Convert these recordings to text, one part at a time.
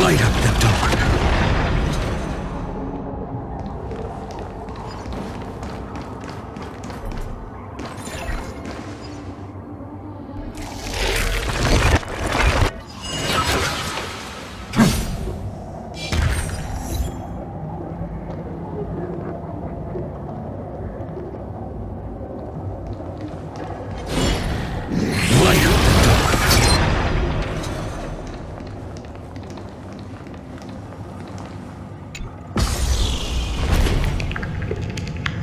Light up the dark.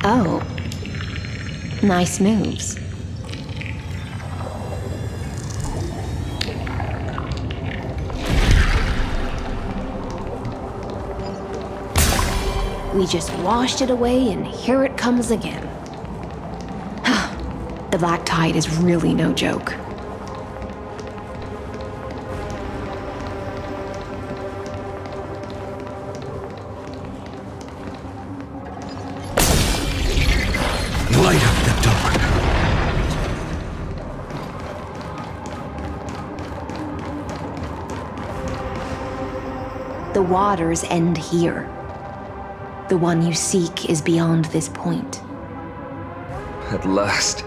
Oh. Nice moves. We just washed it away and here it comes again. The black tide is really no joke. Light up the dark. The waters end here. The one you seek is beyond this point. At last,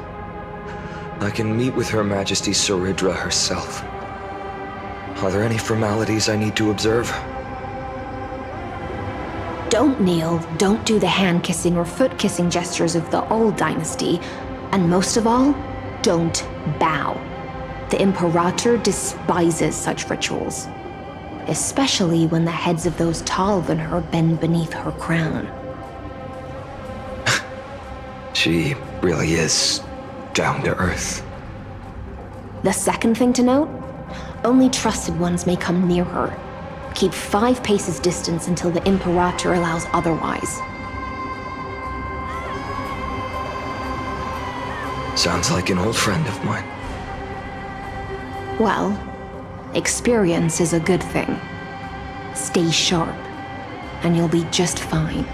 I can meet with Her Majesty Saridra herself. Are there any formalities I need to observe? Don't kneel, don't do the hand-kissing or foot-kissing gestures of the old dynasty, and most of all, don't bow. The Imperator despises such rituals, especially when the heads of those taller than her bend beneath her crown. She really is down to earth. The second thing to note, only trusted ones may come near her. Keep 5 paces distance until the Imperator allows otherwise. Sounds like an old friend of mine. Well, experience is a good thing. Stay sharp, and you'll be just fine.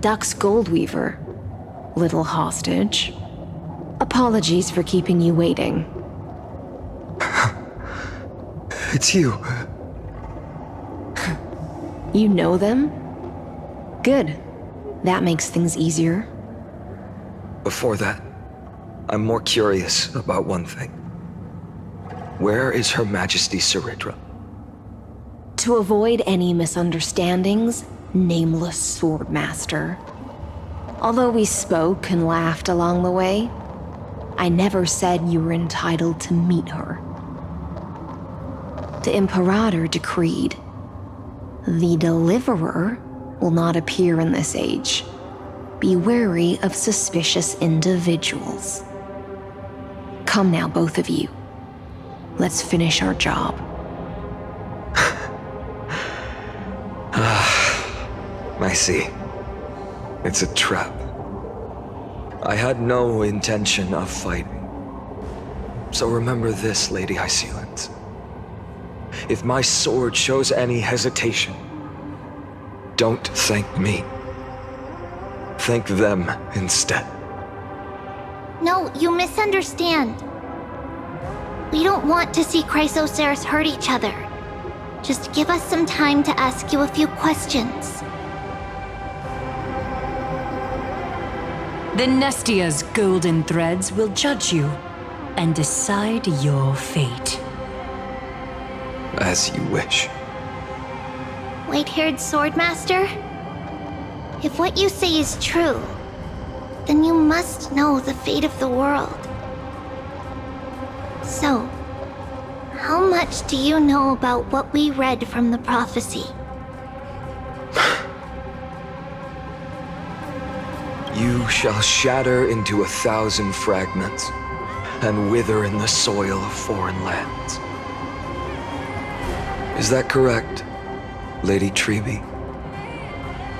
Duck's Goldweaver, little hostage. Apologies for keeping you waiting. It's you. You know them? Good. That makes things easier. Before that, I'm more curious about one thing. Where is Her Majesty Saridra? To avoid any misunderstandings, nameless Swordmaster. Although we spoke and laughed along the way, I never said you were entitled to meet her. The Imperator decreed, the Deliverer will not appear in this age. Be wary of suspicious individuals. Come now, both of you. Let's finish our job. I see. It's a trap. I had no intention of fighting. So remember this, Lady Hysealand. If my sword shows any hesitation, don't thank me. Thank them instead. No, you misunderstand. We don't want to see Chrysoceras hurt each other. Just give us some time to ask you a few questions. The Nestia's golden threads will judge you and decide your fate. As you wish. White-haired Swordmaster? If what you say is true, then you must know the fate of the world. So, how much do you know about what we read from the prophecy? You shall shatter into 1,000 fragments and wither in the soil of foreign lands. Is that correct, Lady Treby?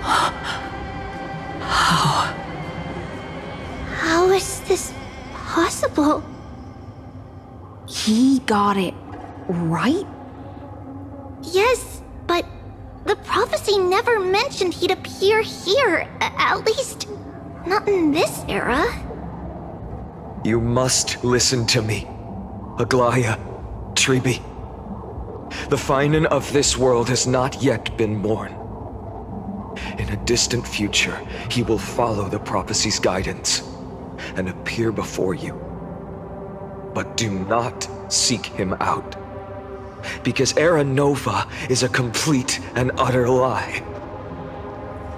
How? How is this possible? He got it right? Yes, but the prophecy never mentioned he'd appear here. At least, not in this era. You must listen to me, Aglaya, Tribi. The Finan of this world has not yet been born. In a distant future, he will follow the prophecy's guidance and appear before you. But do not seek him out, because Era Nova is a complete and utter lie.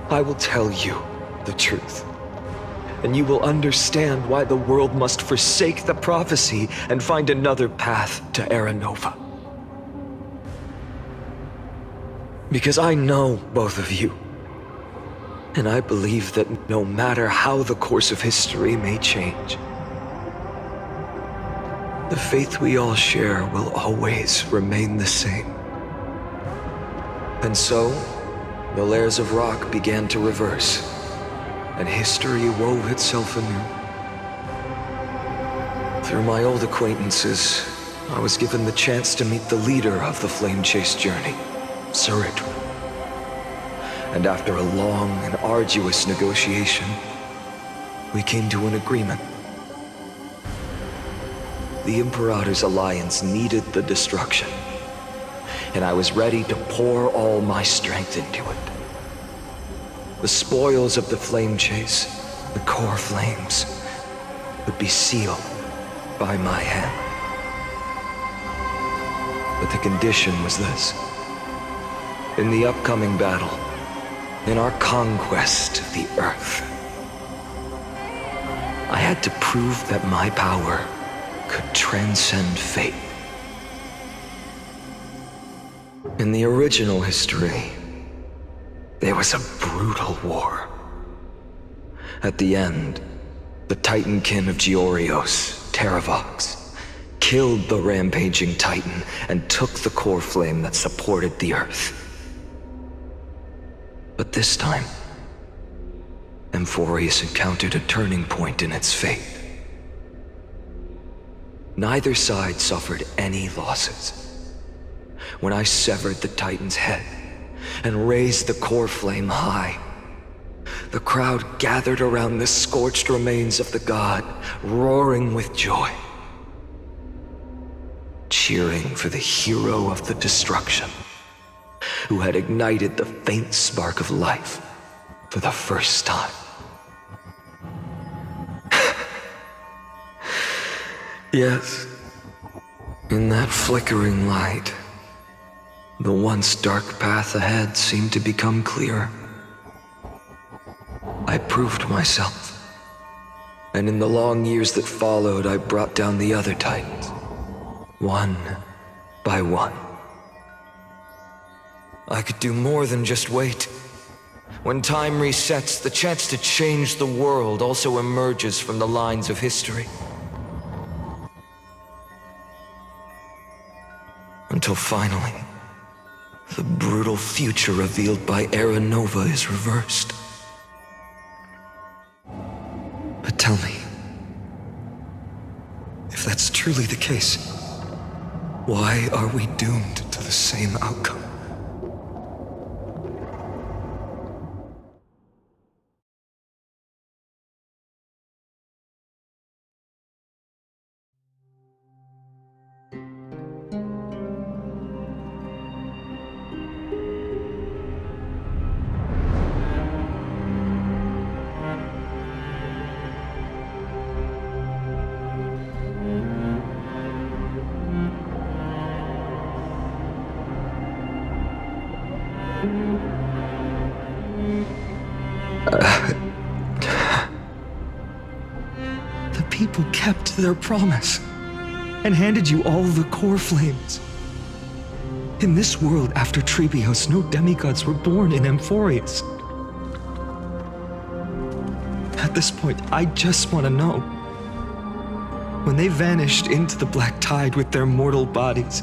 I will tell you the truth, and you will understand why the world must forsake the prophecy and find another path to Era Nova. Because I know both of you, and I believe that no matter how the course of history may change, the faith we all share will always remain the same. And so, the layers of rock began to reverse, and history wove itself anew. Through my old acquaintances, I was given the chance to meet the leader of the Flame Chase journey, Saridra. And after a long and arduous negotiation, we came to an agreement. The Imperator's alliance needed the destruction, and I was ready to pour all my strength into it. The spoils of the Flame Chase, the core flames, would be sealed by my hand. But the condition was this. In the upcoming battle, in our conquest of the Earth, I had to prove that my power could transcend fate. In the original history, there was a brutal war. At the end, the Titankin of Georios, Terravox, killed the rampaging Titan and took the core flame that supported the Earth. But this time, Amphorius encountered a turning point in its fate. Neither side suffered any losses. When I severed the Titan's head and raised the core flame high, the crowd gathered around the scorched remains of the god, roaring with joy, cheering for the hero of the destruction, who had ignited the faint spark of life for the first time. Yes, in that flickering light, the once dark path ahead seemed to become clearer. I proved myself, and in the long years that followed, I brought down the other Titans, one by one. I could do more than just wait. When time resets, the chance to change the world also emerges from the lines of history. Until finally, the brutal future revealed by Era Nova is reversed. But tell me, if that's truly the case, why are we doomed to the same outcome? The people kept their promise and handed you all the core flames. In this world after Trebios, no demigods were born in Amphorius. At this point, I just want to know. When they vanished into the black tide with their mortal bodies,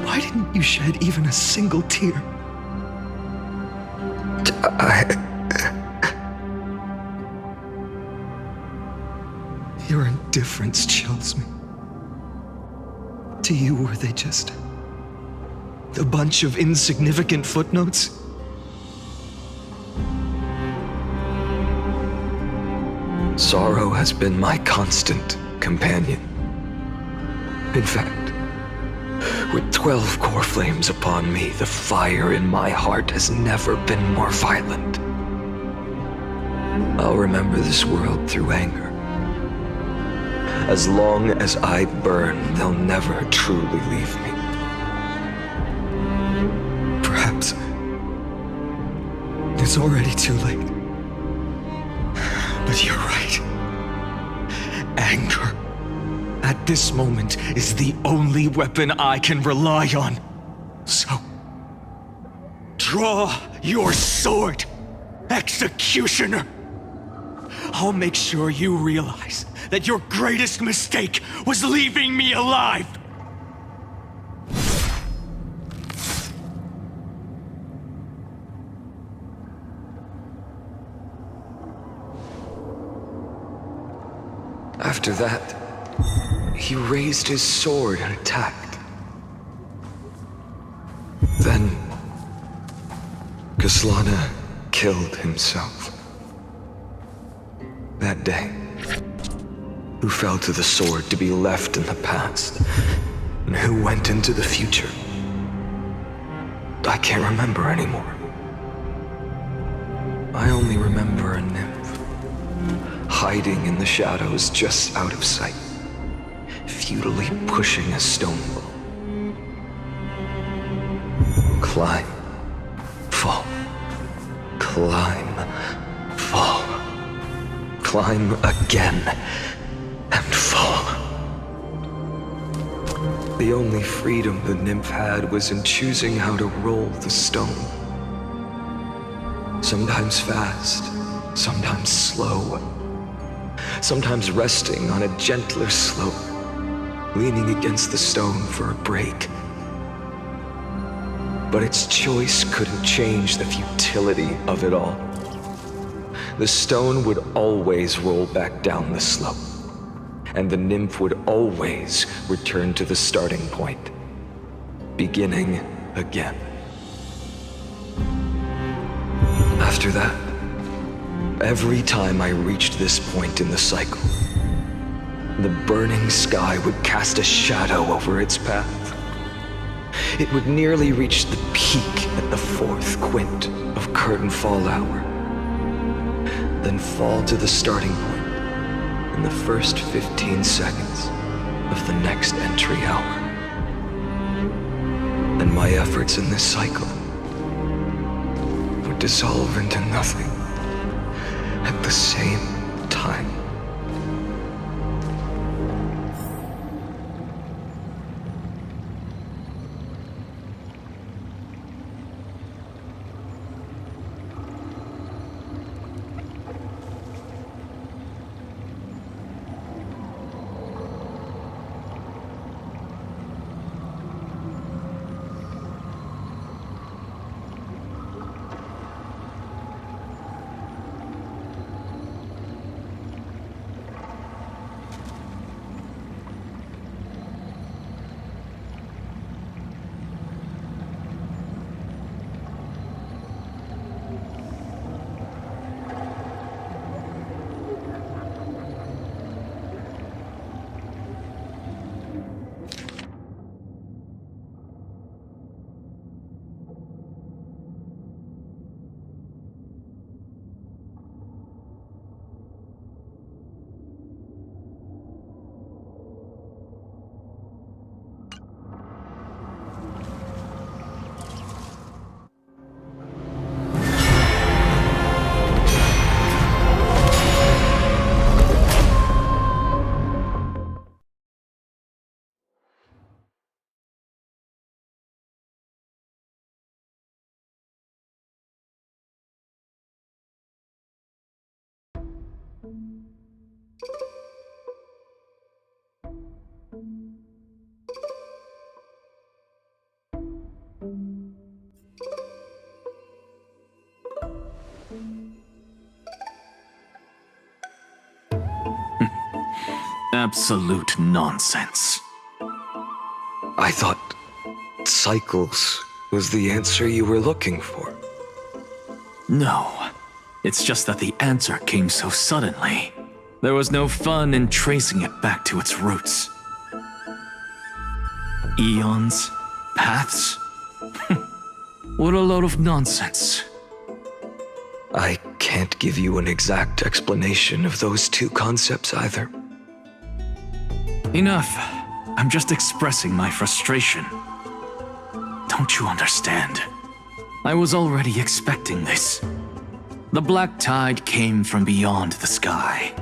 why didn't you shed even a single tear? difference chills me. To you, were they just a bunch of insignificant footnotes? Sorrow has been my constant companion. In fact, with 12 core flames upon me, the fire in my heart has never been more violent. I'll remember this world through anger. As long as I burn, they'll never truly leave me. Perhaps it's already too late. But you're right. Anger, at this moment, is the only weapon I can rely on. So, draw your sword, Executioner. I'll make sure you realize that your greatest mistake was leaving me alive. After that, he raised his sword and attacked. Then, Kaslana killed himself. That day, who fell to the sword to be left in the past, and who went into the future, I can't remember anymore. I only remember a nymph, hiding in the shadows just out of sight, futilely pushing a stone wall. Climb, fall, climb, fall, climb again, and fall. The only freedom the nymph had was in choosing how to roll the stone. Sometimes fast, sometimes slow, sometimes resting on a gentler slope, leaning against the stone for a break. But its choice couldn't change the futility of it all. The stone would always roll back down the slope, and the nymph would always return to the starting point, beginning again. After that, every time I reached this point in the cycle, the burning sky would cast a shadow over its path. It would nearly reach the peak at the fourth quint of curtain fall hour, then fall to the starting point in the first 15 seconds of the next entry hour. And my efforts in this cycle would dissolve into nothing at the same time. Absolute nonsense. I thought cycles was the answer you were looking for. No. It's just that the answer came so suddenly. There was no fun in tracing it back to its roots. Eons? Paths? What a load of nonsense. I can't give you an exact explanation of those two concepts either. Enough. I'm just expressing my frustration. Don't you understand? I was already expecting this. The black tide came from beyond the sky.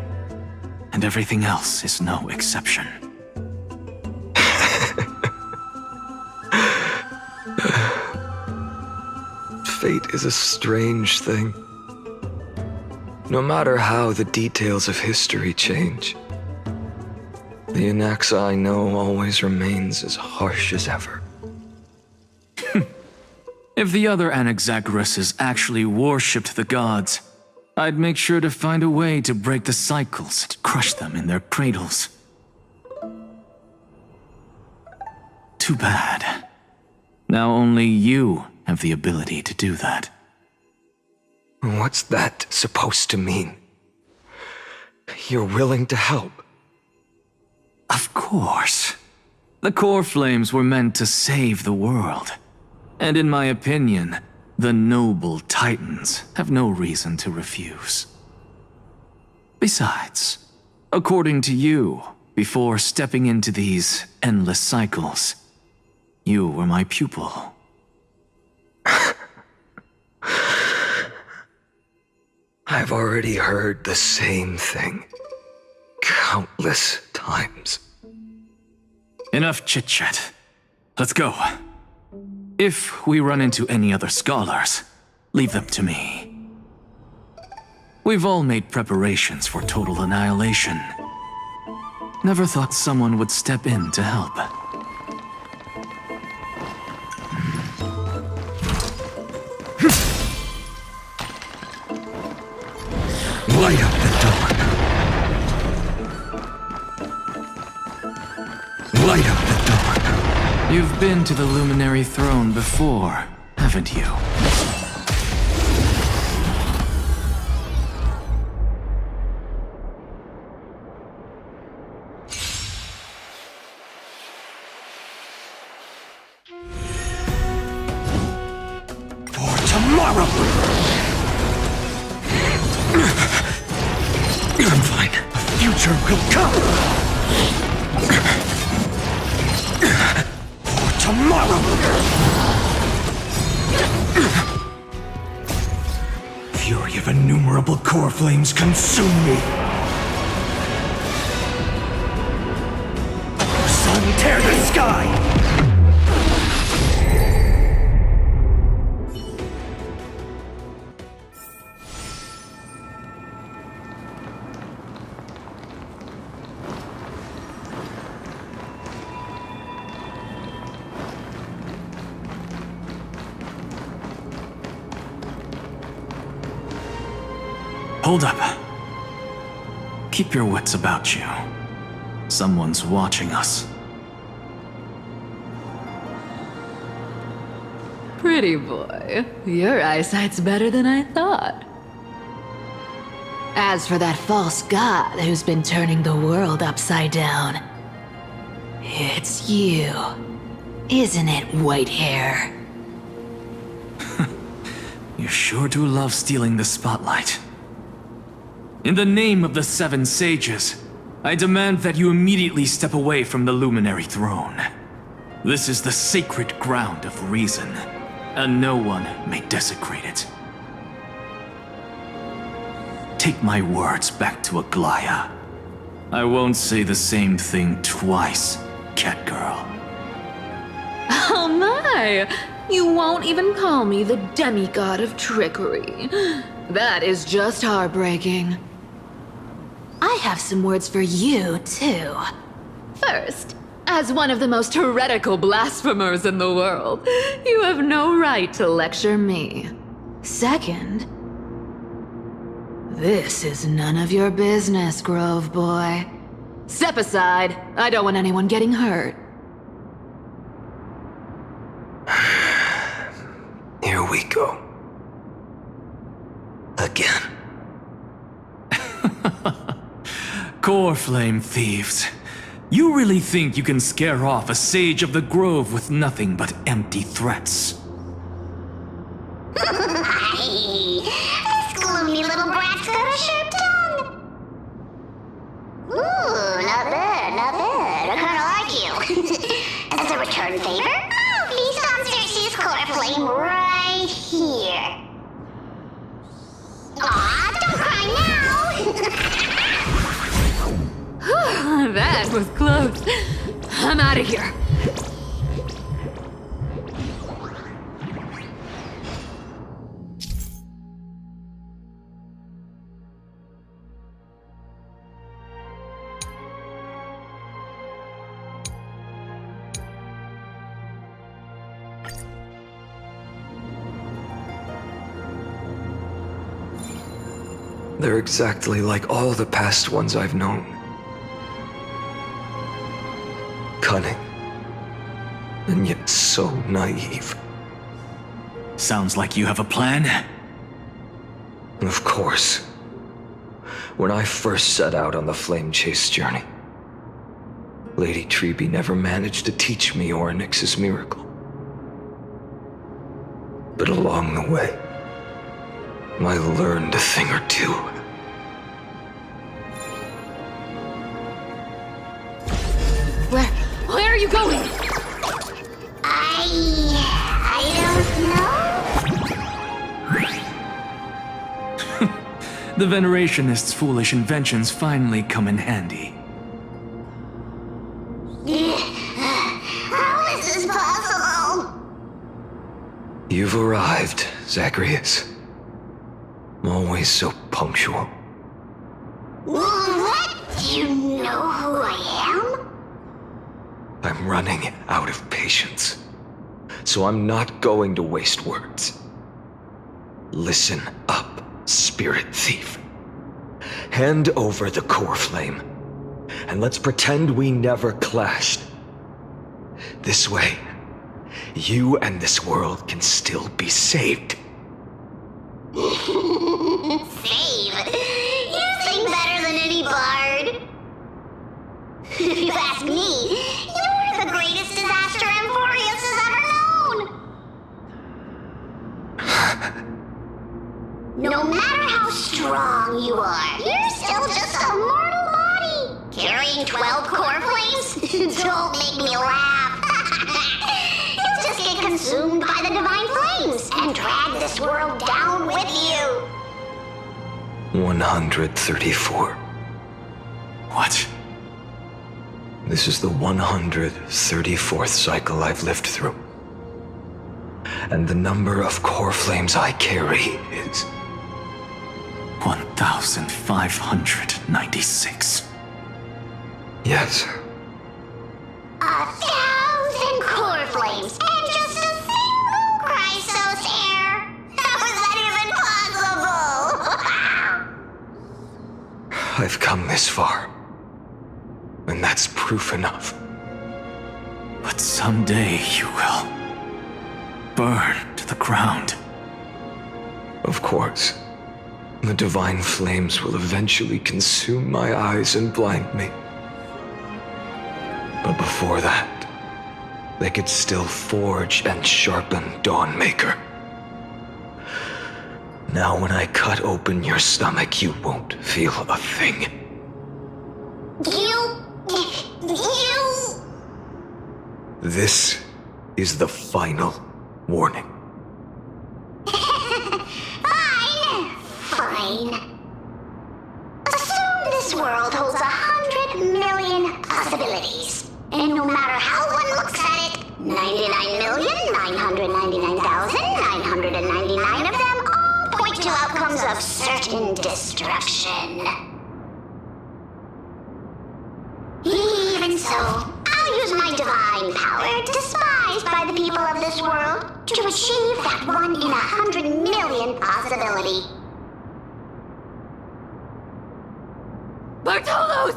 And everything else is no exception. Fate is a strange thing. No matter how the details of history change, the Anaxa I know always remains as harsh as ever. If the other Anaxagoras actually worshipped the gods, I'd make sure to find a way to break the cycles and crush them in their cradles. Too bad. Now only you have the ability to do that. What's that supposed to mean? You're willing to help? Of course. The core flames were meant to save the world. And in my opinion, the noble titans have no reason to refuse. Besides, according to you, before stepping into these endless cycles, you were my pupil. I've already heard the same thing countless times. Enough chit-chat. Let's go. If we run into any other scholars, leave them to me. We've all made preparations for total annihilation. Never thought someone would step in to help. Light up the dawn. Light up the dawn. You've been to the Luminary Throne before, haven't you? For tomorrow! I'm fine. A future will come! For tomorrow! Fury of innumerable core flames consume me! Sun, tear the sky! Hold up. Keep your wits about you. Someone's watching us. Pretty boy, your eyesight's better than I thought. As for that false god who's been turning the world upside down, it's you, isn't it, Whitehair? You sure do love stealing the spotlight. In the name of the Seven Sages, I demand that you immediately step away from the Luminary Throne. This is the sacred ground of reason, and no one may desecrate it. Take my words back to Aglaya. I won't say the same thing twice, Catgirl. Oh my! You won't even call me the demigod of trickery. That is just heartbreaking. I have some words for you, too. First, as one of the most heretical blasphemers in the world, you have no right to lecture me. Second, this is none of your business, Grove Boy. Step aside. I don't want anyone getting hurt. Here we go. Again. Core flame thieves. You really think you can scare off a sage of the grove with nothing but empty threats? This gloomy little brat's got a sharp tongue. Ooh, not bad, not bad. I kinda like you. As a return favor, please come Cersei's core flame right here. Aw, don't cry now! That was close. I'm out of here. They're exactly like all the past ones I've known. Cunning. And yet so naive. Sounds like you have a plan. Of course. When I first set out on the flame chase journey, Lady Treeby never managed to teach me Orynyx's miracle. But along the way, I learned a thing or two. Where are you going? I don't know. The Venerationists' foolish inventions finally come in handy. How is this possible? You've arrived, Zagreus. Always so punctual. What? Do you know who I am? I'm running out of patience. So I'm not going to waste words. Listen up, spirit thief. Hand over the core flame, and let's pretend we never clashed. This way, you and this world can still be saved. Save? You sing better than any bard. If you ask me, you're the greatest disaster Emporius has ever known. No matter how strong you are, you're still just a mortal body. Carrying 12 core flames? Don't make me laugh. You'll just get consumed by the divine flames and drag this world down with you. 134. What? This is the 134th cycle I've lived through. And the number of core flames I carry is 1,596. Yes. 1,000 core flames and just a single Chrysos heir. How is that even possible? I've come this far. And that's proof enough. But someday you will burn to the ground. Of course. The divine flames will eventually consume my eyes and blind me. But before that, they could still forge and sharpen Dawnmaker. Now when I cut open your stomach, you won't feel a thing. You... This is the final warning. Fine. Assume this world holds 100 million possibilities. And no matter how one looks at it, 99,999,999 of them all point to outcomes of certain destruction. Even so, I'll use my divine power, despised by the people of this world, to achieve that 1 in 100 million possibility. Bartolos!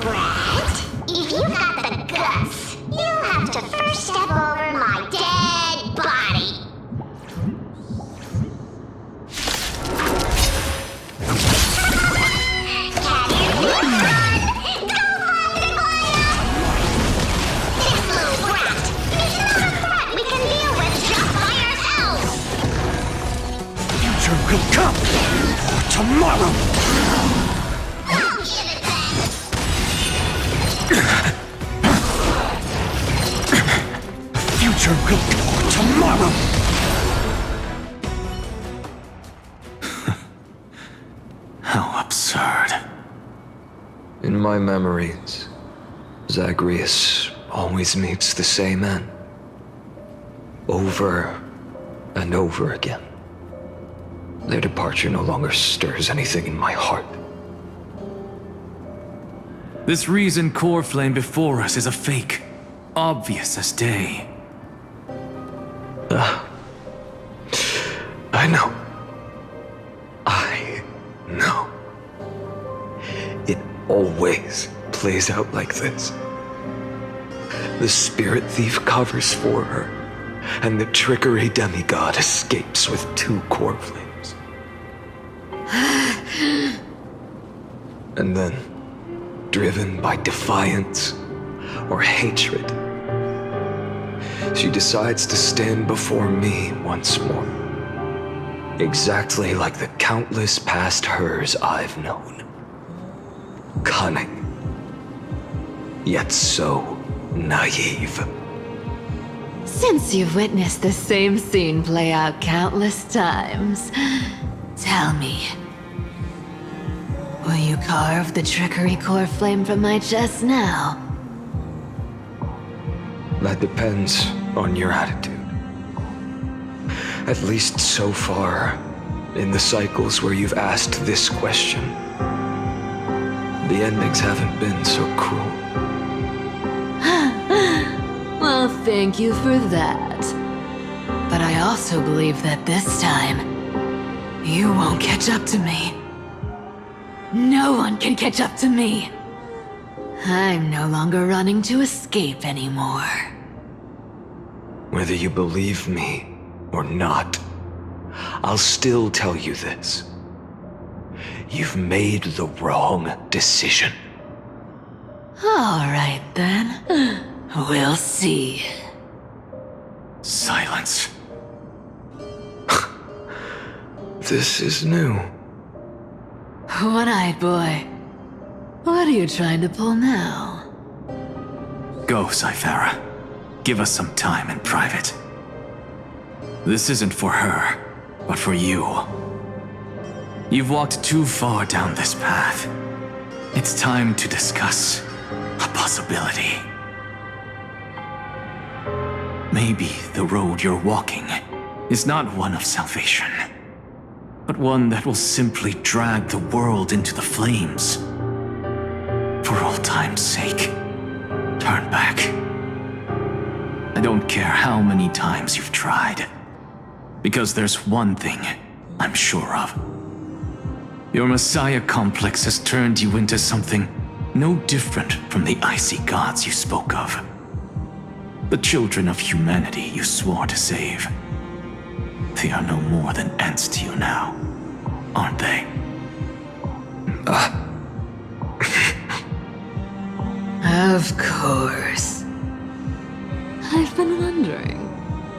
Brett, if you got the guts, you'll have to first step over my dead body. Can you run? Go find Aglaya! This little brat is not a threat we can deal with just by ourselves! Future will come tomorrow. Don't give it back! Future will come tomorrow. How absurd. In my memories, Zagreus always meets the same end. Over and over again. Their departure no longer stirs anything in my heart. This reason core flame before us is a fake. Obvious as day. I know. I know. It always plays out like this. The spirit thief covers for her, and the trickery demigod escapes with 2 core flames. And then, driven by defiance or hatred, she decides to stand before me once more. Exactly like the countless past hers I've known. Cunning, yet so naive. Since you've witnessed the same scene play out countless times, tell me, will you carve the trickery core flame from my chest now? That depends on your attitude. At least so far, in the cycles where you've asked this question, the endings haven't been so cruel. Well, thank you for that. But I also believe that this time, you won't catch up to me. No one can catch up to me. I'm no longer running to escape anymore. Whether you believe me or not, I'll still tell you this. You've made the wrong decision. All right then. We'll see. Silence. This is new. One-eyed boy. What are you trying to pull now? Go, Cythera. Give us some time in private. This isn't for her, but for you. You've walked too far down this path. It's time to discuss a possibility. Maybe the road you're walking is not one of salvation, but one that will simply drag the world into the flames. For old time's sake, turn back. I don't care how many times you've tried, because there's one thing I'm sure of. Your Messiah complex has turned you into something no different from the icy gods you spoke of. The children of humanity you swore to save. They are no more than ants to you now, aren't they? Of course. I've been wondering,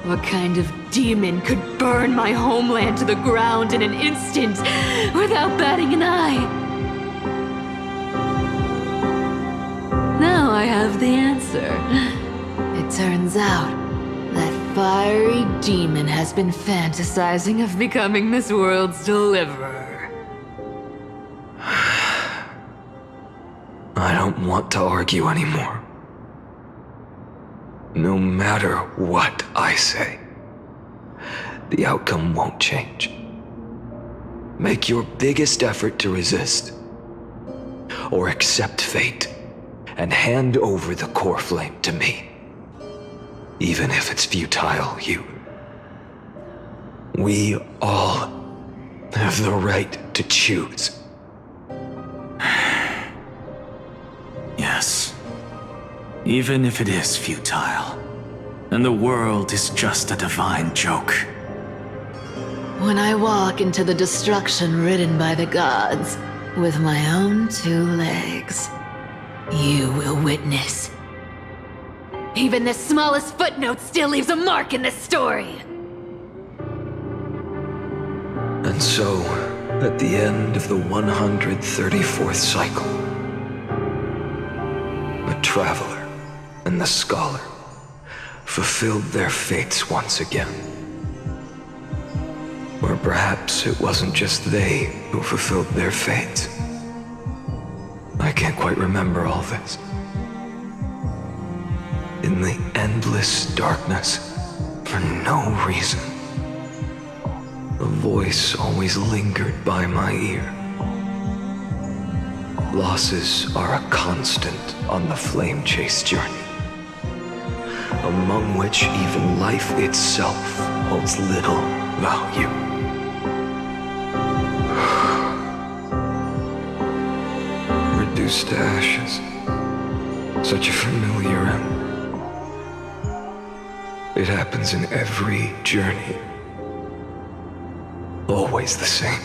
what kind of demon could burn my homeland to the ground in an instant without batting an eye? Now I have the answer. It turns out that fiery demon has been fantasizing of becoming this world's deliverer. I don't want to argue anymore. No matter what I say, the outcome won't change. Make your biggest effort to resist, or accept fate, and hand over the core flame to me. Even if it's futile, we all have the right to choose. Even if it is futile, and the world is just a divine joke. When I walk into the destruction ridden by the gods, with my own 2 legs, you will witness. Even the smallest footnote still leaves a mark in this story! And so, at the end of the 134th cycle, the Traveler and the Scholar fulfilled their fates once again. Or perhaps it wasn't just they who fulfilled their fates. I can't quite remember all this. In the endless darkness, for no reason, a voice always lingered by my ear. Losses are a constant on the flame chase journey, among which even life itself holds little value. Reduced to ashes, such a familiar end. It happens in every journey. Always the same.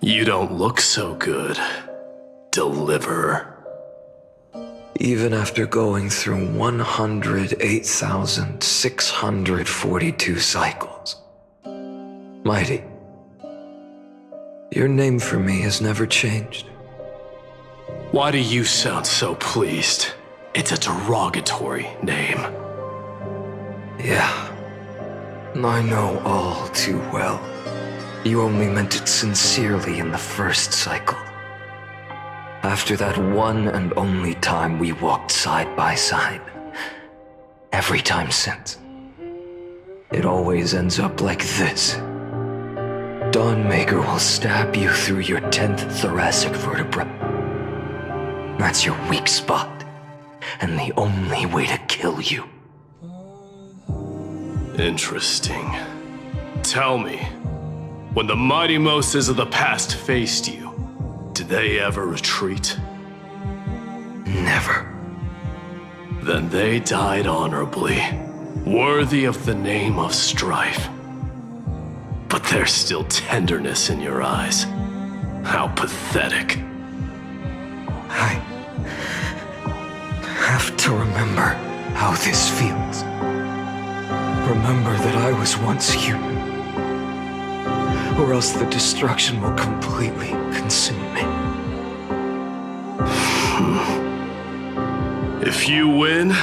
You don't look so good, Deliverer. Even after going through 108,642 cycles. Mighty, your name for me has never changed. Why do you sound so pleased? It's a derogatory name. Yeah, I know all too well. You only meant it sincerely in the first cycle. After that one and only time we walked side by side. Every time since. It always ends up like this. Dawnmaker will stab you through your 10th thoracic vertebra. That's your weak spot, and the only way to kill you. Interesting. Tell me, when the mighty Moses of the past faced you, did they ever retreat? Never. Then they died honorably, worthy of the name of strife. But there's still tenderness in your eyes. How pathetic. I have to remember how this feels. Remember that I was once human. or else the destruction will completely consume me. If you win,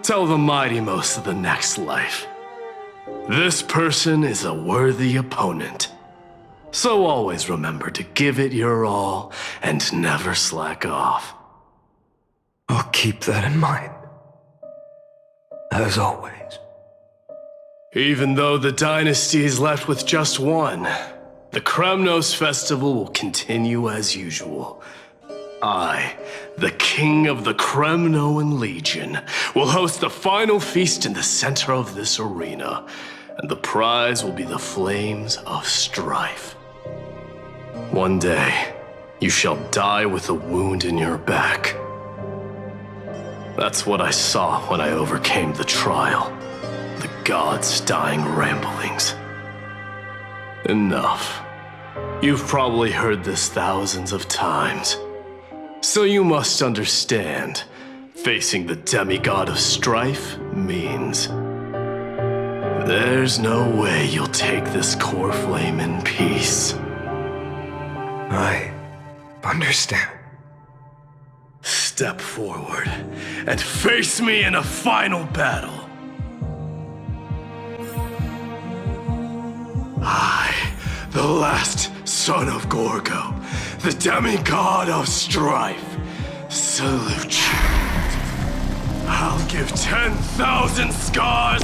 tell the Mighty Most of the next life. This person is a worthy opponent. So always remember to give it your all and never slack off. I'll keep that in mind. As always. Even though the dynasty is left with just one, the Kremnos festival will continue as usual. I, the king of the Kremnoan Legion, will host the final feast in the center of this arena, and the prize will be the flames of strife. One day, you shall die with a wound in your back. That's what I saw when I overcame the trial. The gods' dying ramblings. Enough. You've probably heard this thousands of times. So you must understand, facing the demigod of strife means there's no way you'll take this core flame in peace. I understand. Step forward and face me in a final battle. I, the last son of Gorgo, the demigod of strife, salute you. I'll give 10,000 scars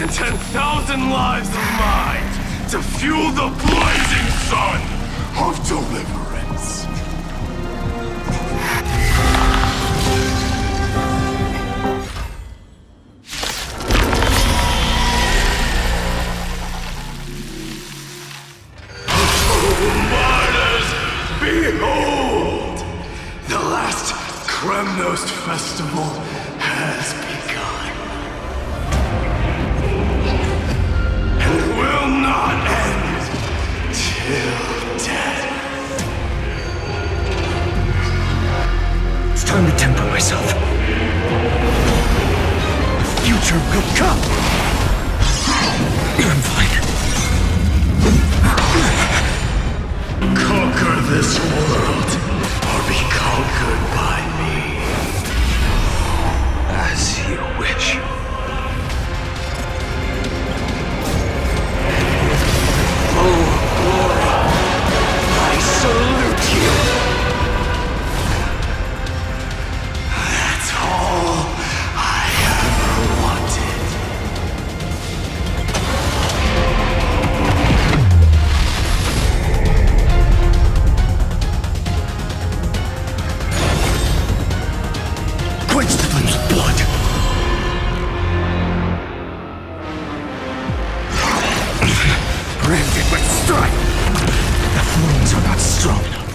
and 10,000 lives of mine to fuel the blazing sun of deliverance. Behold! The last Kremnos festival has begun. And it will not end till death. It's time to temper myself. The future will come. I'm fine. Conquer this world, or be conquered by me. As you wish. Oh, glory! I salute you! That's all I ever wanted. Quench the flames of blood. Branded with strife. The flames are not strong enough.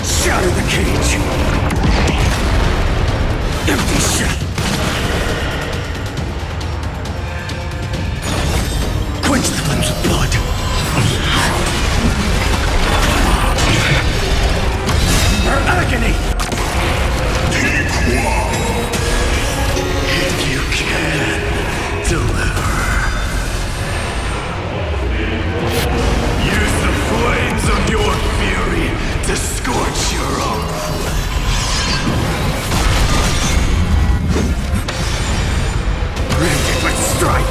Shatter the cage. Empty shell. Quench the flames of blood. Her agony! If you can deliver. Use the flames of your fury to scorch your own Branded with strife.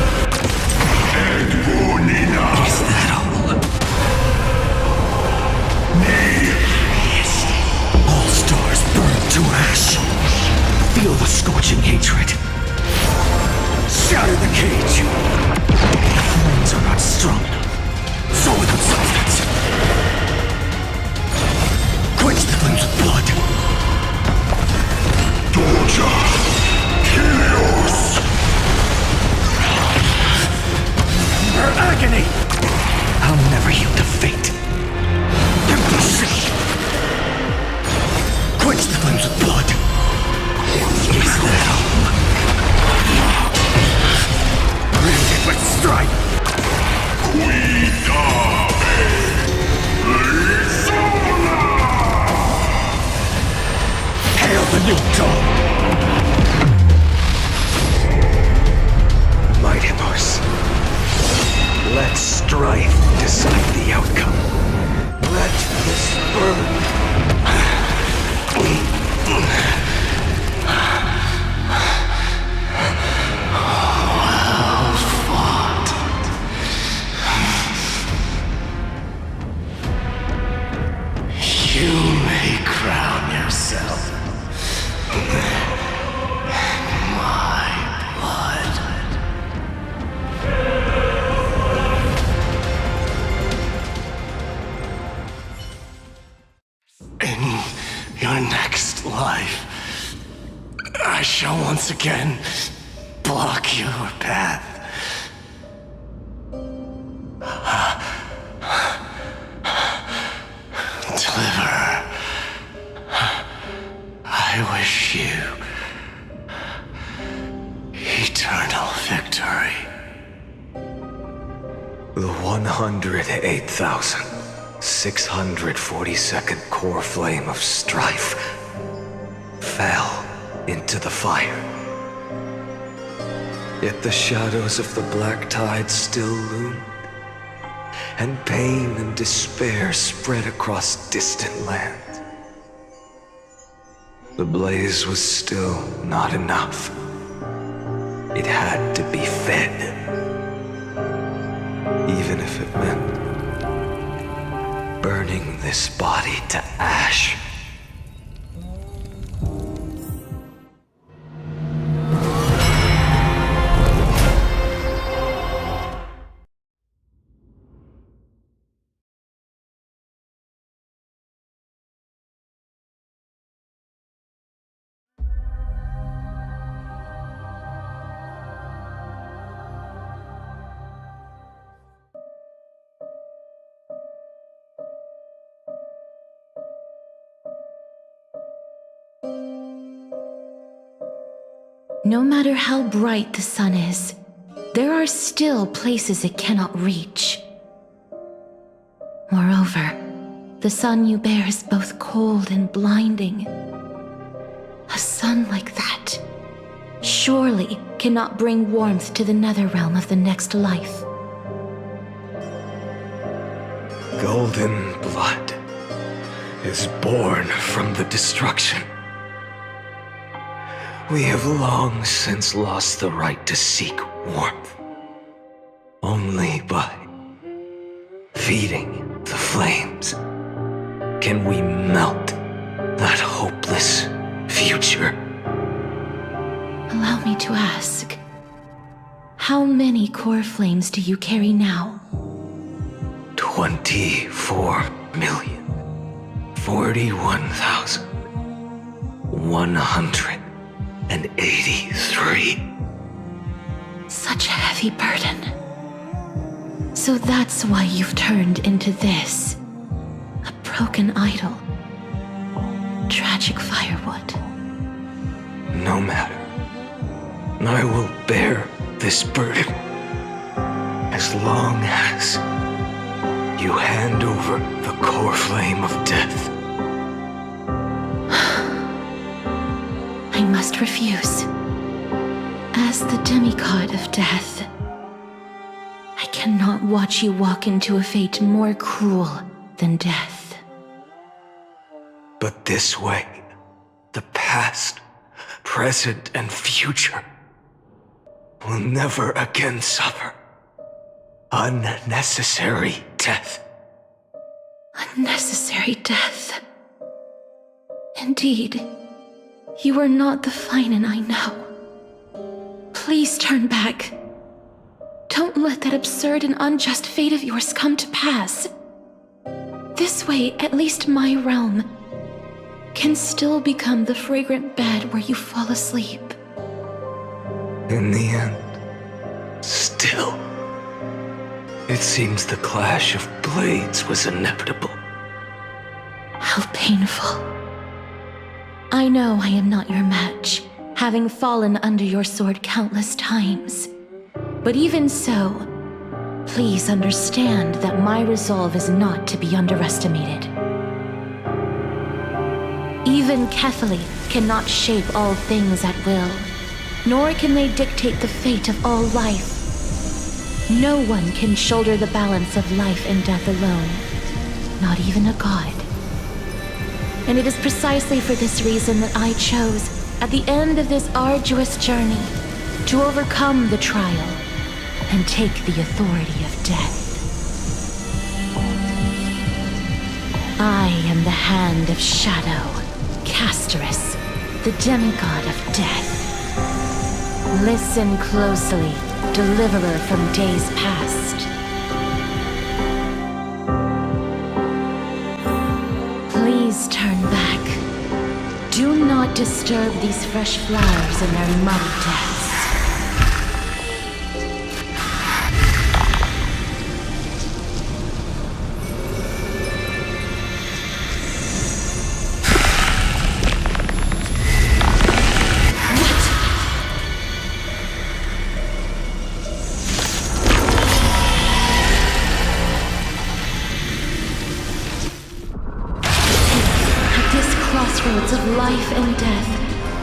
and Bonina. Is that all? All stars burn to ash. Feel the scorching hatred. Shatter the cage. The flames are not strong enough. So without substance. Quench the flames of blood. Torture. Chaos. Her agony! I'll never yield to fate. Empty shell. Quench the flames of blood. Is that all? your next life, I shall once again block your path. Deliver. I wish you eternal victory. The 108,642nd core flame of strife fell into the fire. Yet the shadows of the black tide still loomed, and pain and despair spread across distant lands. The blaze was still not enough. It had to be fed, even if it meant burning this body to ash. No matter how bright the sun is, there are still places it cannot reach. Moreover, the sun you bear is both cold and blinding. A sun like that surely cannot bring warmth to the nether realm of the next life. Golden blood is born from the destruction. We have long since lost the right to seek warmth. Only by feeding the flames can we melt that hopeless future. Allow me to ask, how many core flames do you carry now? 24,041,183. Such a heavy burden. So that's why you've turned into this. A broken idol. Tragic firewood. No matter. I will bear this burden as long as you hand over the core flame of death. I must refuse. As the demigod of death, I cannot watch you walk into a fate more cruel than death. But this way, the past, present, and future will never again suffer unnecessary death. Unnecessary death. Indeed, you are not the Finan I know. Please turn back. Don't let that absurd and unjust fate of yours come to pass. This way, at least my realm can still become the fragrant bed where you fall asleep. In the end, still, it seems the clash of blades was inevitable. How painful. I know I am not your match, having fallen under your sword countless times. But even so, please understand that my resolve is not to be underestimated. Even Kethali cannot shape all things at will, nor can they dictate the fate of all life. No one can shoulder the balance of life and death alone, not even a god. And it is precisely for this reason that I chose, at the end of this arduous journey, to overcome the trial and take the authority of death. I am the Hand of Shadow, Castorus, the demigod of death. Listen closely, deliverer from days past. Please turn back. Do not disturb these fresh flowers in their muddy depths. Crossroads of life and death,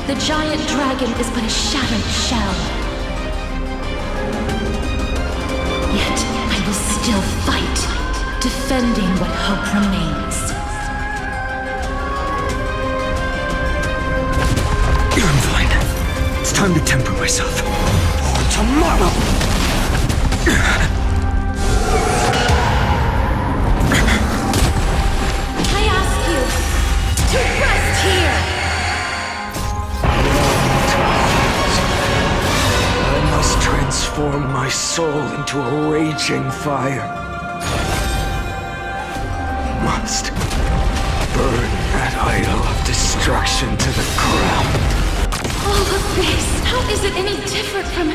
the giant dragon is but a shattered shell. Yet I will still fight, defending what hope remains. I'm fine. It's time to temper myself. For tomorrow! To rest here! I must transform my soul into a raging fire. Must burn that idol of destruction to the ground. All of this, how is it any different from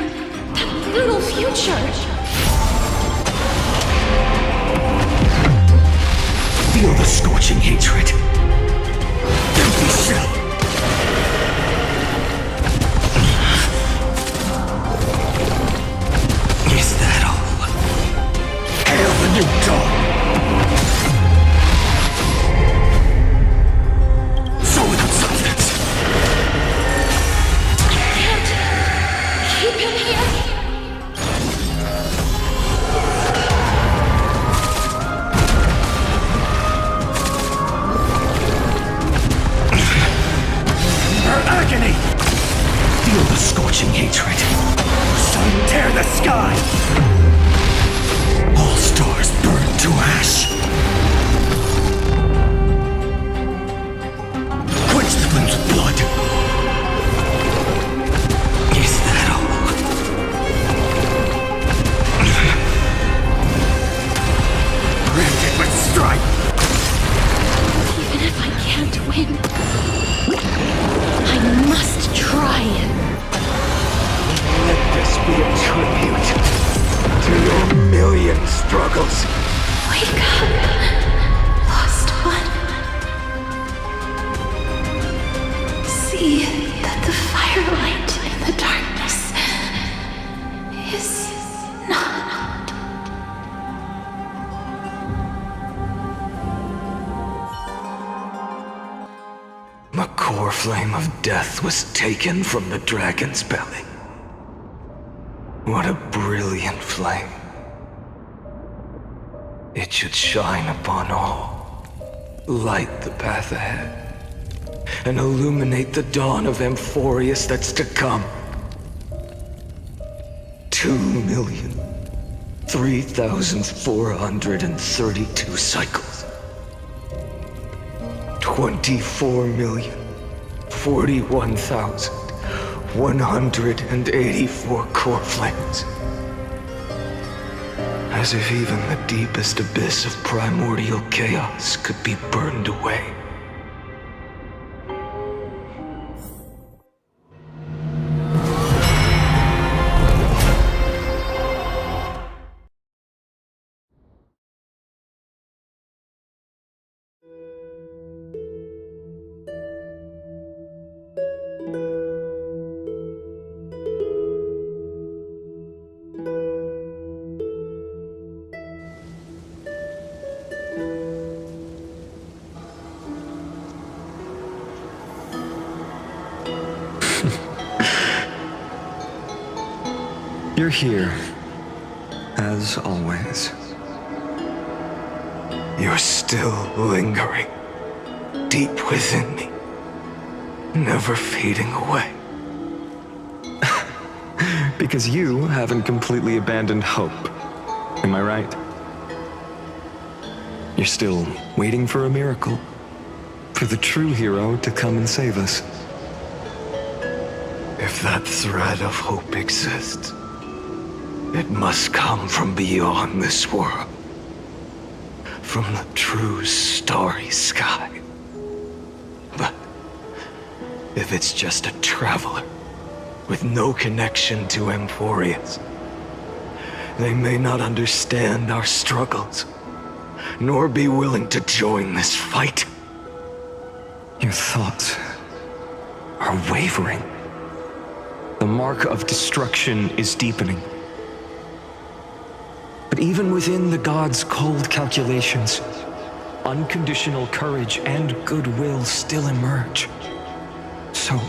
that brutal future? Feel the scorching hatred. Empty shell. Is that all? Hail the new dawn! So without substance. I can't keep him here. Agony! Feel the scorching hatred. Sun tear the sky! All stars burn to ash. Quench the flames with blood. Is that all? Rend it with strife! Even if I can't win, I must try. Let this be a tribute to your million struggles. Wake up, lost one. See that the firelight in the darkness is not. The core flame of death was taken from the dragon's belly. What a brilliant flame. It should shine upon all, light the path ahead, and illuminate the dawn of Amphorius that's to come. 2,003,432 cycles. 24,041,184 core flames. As if even the deepest abyss of primordial chaos could be burned away. You're here, as always. You're still lingering, deep within me, never fading away. Because you haven't completely abandoned hope. Am I right? You're still waiting for a miracle. For the true hero to come and save us. If that thread of hope exists, it must come from beyond this world. From the true starry sky. But if it's just a traveler with no connection to Emporius. They may not understand our struggles, nor be willing to join this fight. Your thoughts are wavering. The mark of destruction is deepening. But even within the gods' cold calculations, unconditional courage and goodwill still emerge. So,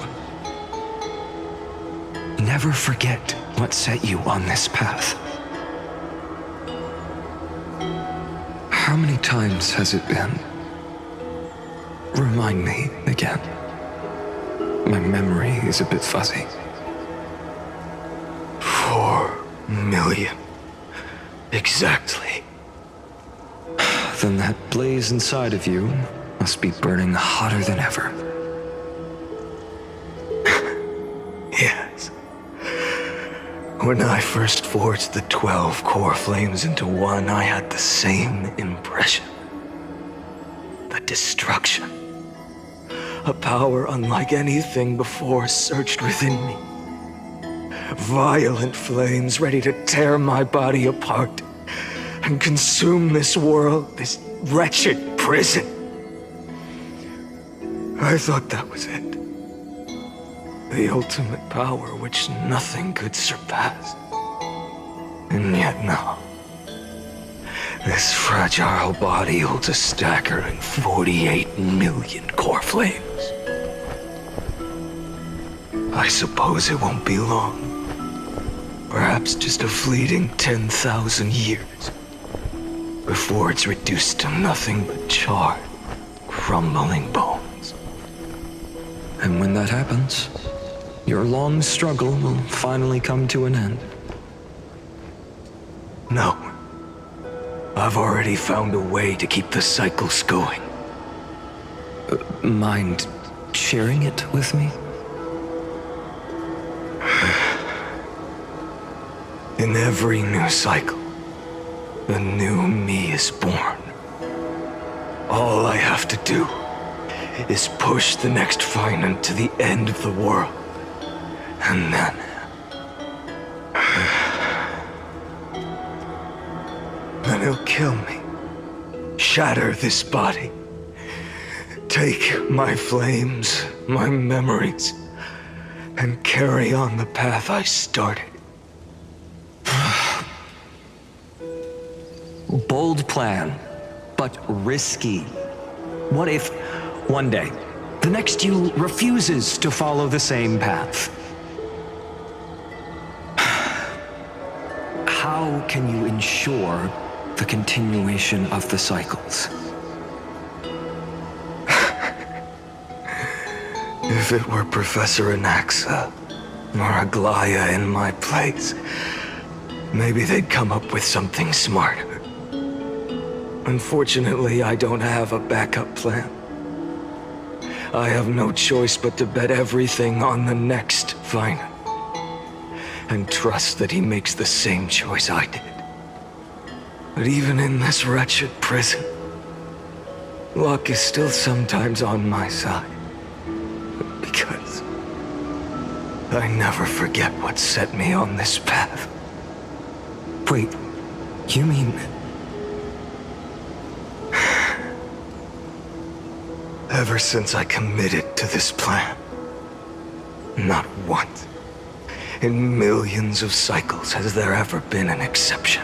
never forget what set you on this path. How many times has it been? Remind me again. My memory is a bit fuzzy. 4 million. Exactly. Then that blaze inside of you must be burning hotter than ever. Yes. When I first forged the 12 core flames into one, I had the same impression. The destruction. A power unlike anything before surged within me. Violent flames ready to tear my body apart and consume this world, this wretched prison. I thought that was it. The ultimate power which nothing could surpass. And yet no. This fragile body holds a staggering 48 million core flames. I suppose it won't be long. Perhaps just a fleeting 10,000 years. Before it's reduced to nothing but charred, crumbling bones. And when that happens, your long struggle will finally come to an end. No. I've already found a way to keep the cycles going. Mind sharing it with me? In every new cycle, a new me is born. All I have to do is push the next Finan to the end of the world. And then... then he'll kill me. Shatter this body. Take my flames, my memories, and carry on the path I started. Bold plan, but risky. What if, one day, the next you refuses to follow the same path? How can you ensure the continuation of the cycles? If it were Professor Anaxa or Aglaya in my place, maybe they'd come up with something smarter. Unfortunately, I don't have a backup plan. I have no choice but to bet everything on the next Finan. And trust that he makes the same choice I did. But even in this wretched prison, luck is still sometimes on my side. Because I never forget what set me on this path. Wait, you mean... Ever since I committed to this plan, not once in millions of cycles has there ever been an exception.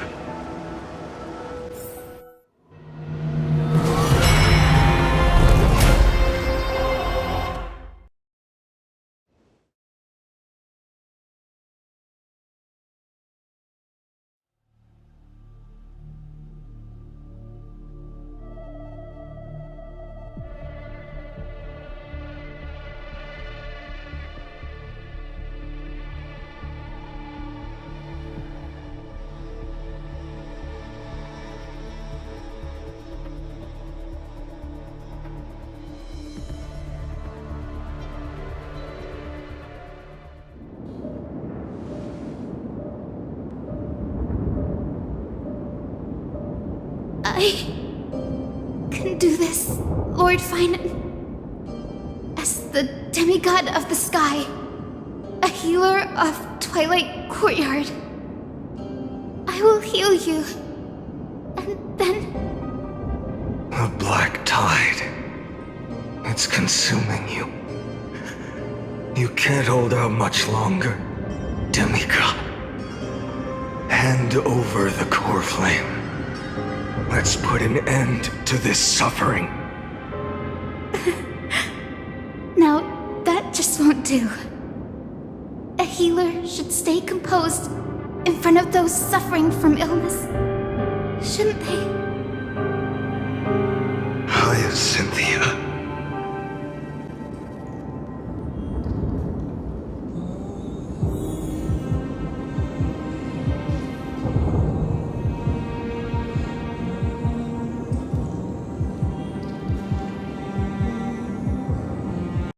I can do this, Lord Finan. As the demigod of the sky, a healer of Twilight Courtyard. I will heal you, and then... A black tide. It's consuming you. You can't hold out much longer, demigod. Hand over the core flame. Let's put an end to this suffering. Now, that just won't do. A healer should stay composed in front of those suffering from illness. Shouldn't they? Hiya, Cynthia.